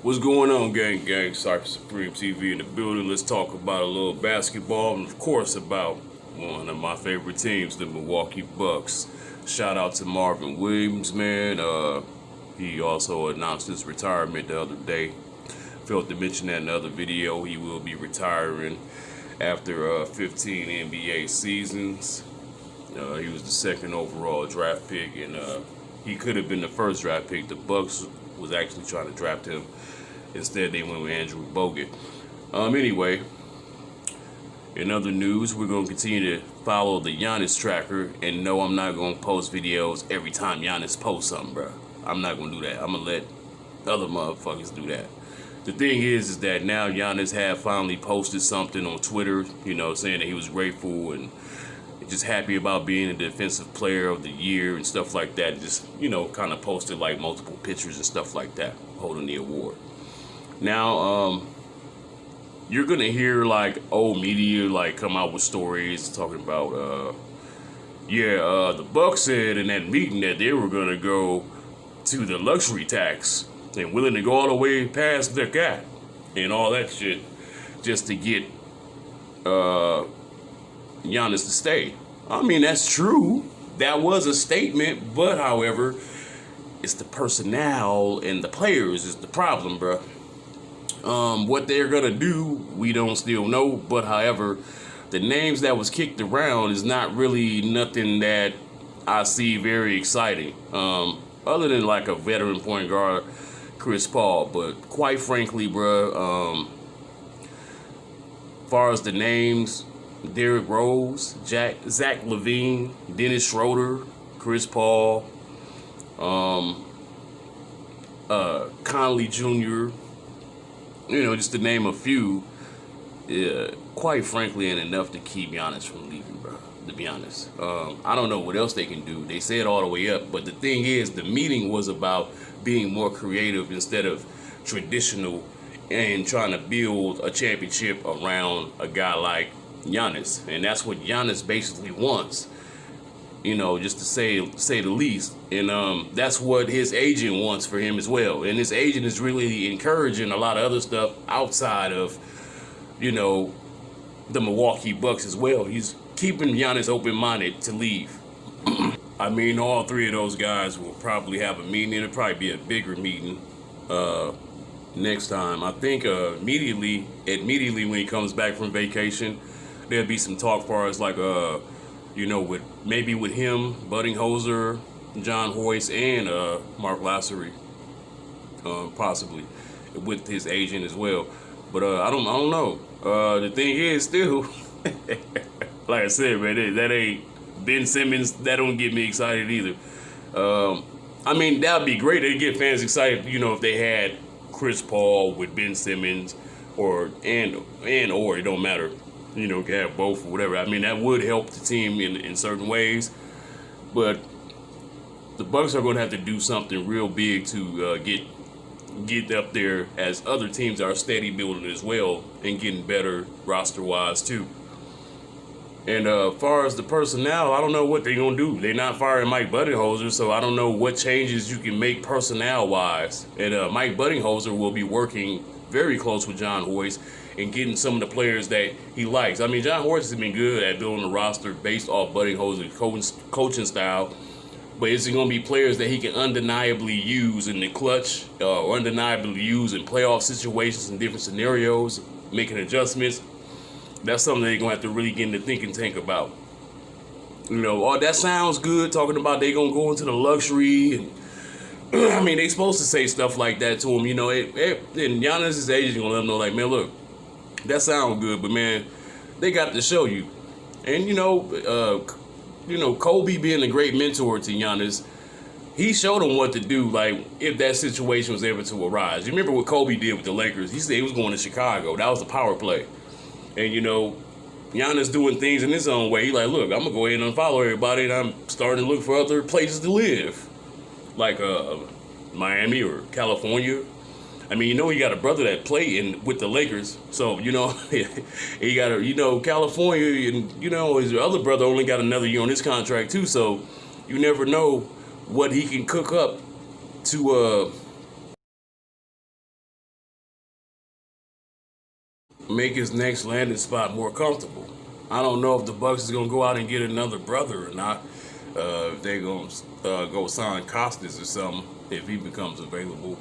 What's going on, gang? Cypher Supreme TV in the building. Let's talk about a little basketball and, of course, about one of my favorite teams, the Milwaukee Bucks. Shout out to Marvin Williams, man. He also announced his retirement the other day. Failed to mention that in the other video. He will be retiring after 15 NBA seasons. He was the second overall draft pick, and he could have been the first draft pick. The Bucks was actually trying to draft him. Instead, they went with Andrew Bogut. Anyway, in other news, we're going to continue to follow the Giannis tracker. And no, I'm not going to post videos every time Giannis posts something, bro. I'm not going to do that. I'm going to let other motherfuckers do that. The thing is that now Giannis had finally posted something on Twitter, saying that he was grateful and just happy about being a defensive player of the year and stuff like that. Just, kind of posted like multiple pictures and stuff like that, holding the award. Now, you're going to hear like old media like come out with stories talking about, the Bucks said in that meeting that they were going to go to the luxury tax and willing to go all the way past the cap and all that shit just to get Giannis to stay. I mean, that's true. That was a statement, but however, it's the personnel and the players is the problem, bro. What they're gonna do, we don't still know, but however, the names that was kicked around is not really nothing that I see very exciting. Other than like a veteran point guard, Chris Paul, but quite frankly, bro, as far as the names, Derrick Rose, Zach LaVine, Dennis Schroeder, Chris Paul, Conley Jr., just to name a few, quite frankly, ain't enough to keep Giannis from leaving, bro, to be honest. I don't know what else they can do. They said all the way up, but the thing is, the meeting was about being more creative instead of traditional and trying to build a championship around a guy like Giannis. And that's what Giannis basically wants, just to say the least. And that's what his agent wants for him as well. And his agent is really encouraging a lot of other stuff outside of, the Milwaukee Bucks as well. He's keeping Giannis open-minded to leave. I mean, all three of those guys will probably have a meeting. It'll probably be a bigger meeting next time. I think immediately when he comes back from vacation, there'll be some talk far as like with him, Budenholzer, John Hoyce, and Mark Lassery, possibly with his agent as well. But I don't know. The thing is, still, like I said, man, that ain't Ben Simmons. That don't get me excited either. I mean, that'd be great. It'd get fans excited, if they had Chris Paul with Ben Simmons, or it don't matter. Can have both or whatever. I mean, that would help the team in certain ways. But the Bucks are going to have to do something real big to get up there, as other teams are steady building as well and getting better roster-wise too. And as far as the personnel, I don't know what they're going to do. They're not firing Mike Budenholzer, so I don't know what changes you can make personnel-wise. And Mike Budenholzer will be working very close with John Hoyce and getting some of the players that he likes. I mean, John Hoyce has been good at building a roster based off Budenholzer's coaching style, but is it going to be players that he can undeniably use in the clutch, or undeniably use in playoff situations and different scenarios, making adjustments? That's something they're going to have to really get in the thinking tank about. That sounds good, talking about they going to go into the luxury. And I mean, they supposed to say stuff like that to him. And Giannis' agent going to let him know, like, man, look, that sounds good, but, man, they got to show you. And, Kobe being a great mentor to Giannis, he showed him what to do, like, if that situation was ever to arise. You remember what Kobe did with the Lakers? He said he was going to Chicago. That was the power play. And, Giannis doing things in his own way. He like, look, I'm going to go ahead and unfollow everybody, and I'm starting to look for other places to live, like Miami or California. I mean, he got a brother that played with the Lakers. So, he got California, and, his other brother only got another year on his contract, too. So, you never know what he can cook up to make his next landing spot more comfortable. I don't know if the Bucks is gonna go out and get another brother or not. If they're gonna go sign Costas or something if he becomes available,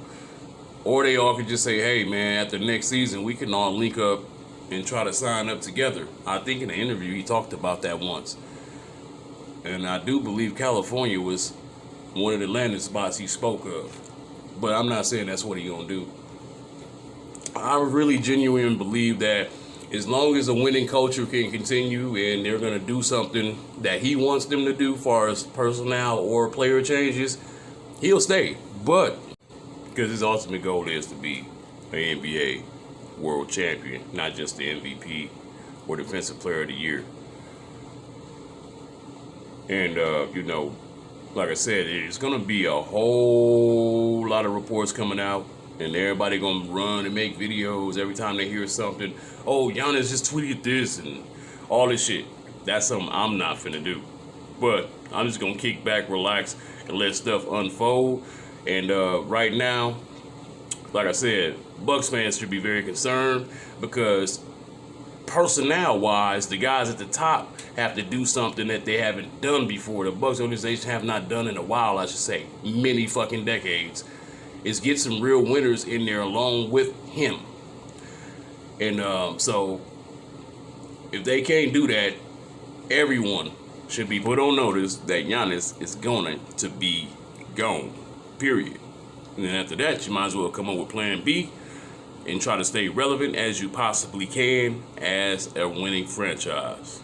or they all could just say, "Hey, man, after next season, we can all link up and try to sign up together." I think in the interview he talked about that once, and I do believe California was one of the landing spots he spoke of. But I'm not saying that's what he's gonna do. I really genuinely believe that as long as a winning culture can continue and they're going to do something that he wants them to do, far as personnel or player changes, he'll stay. But because his ultimate goal is to be an NBA world champion, not just the MVP or Defensive Player of the Year. And, like I said, it's going to be a whole lot of reports coming out. And everybody gonna run and make videos every time they hear something. Oh, Giannis just tweeted this and all this shit. That's something I'm not finna do. But I'm just gonna kick back, relax, and let stuff unfold. And right now, like I said, Bucks fans should be very concerned because personnel-wise, the guys at the top have to do something that they haven't done before. The Bucks organization have not done in a while, I should say, many fucking decades. Is get some real winners in there along with him. And so if they can't do that, everyone should be put on notice that Giannis is going to be gone, period. And then after that, you might as well come up with plan B and try to stay relevant as you possibly can as a winning franchise.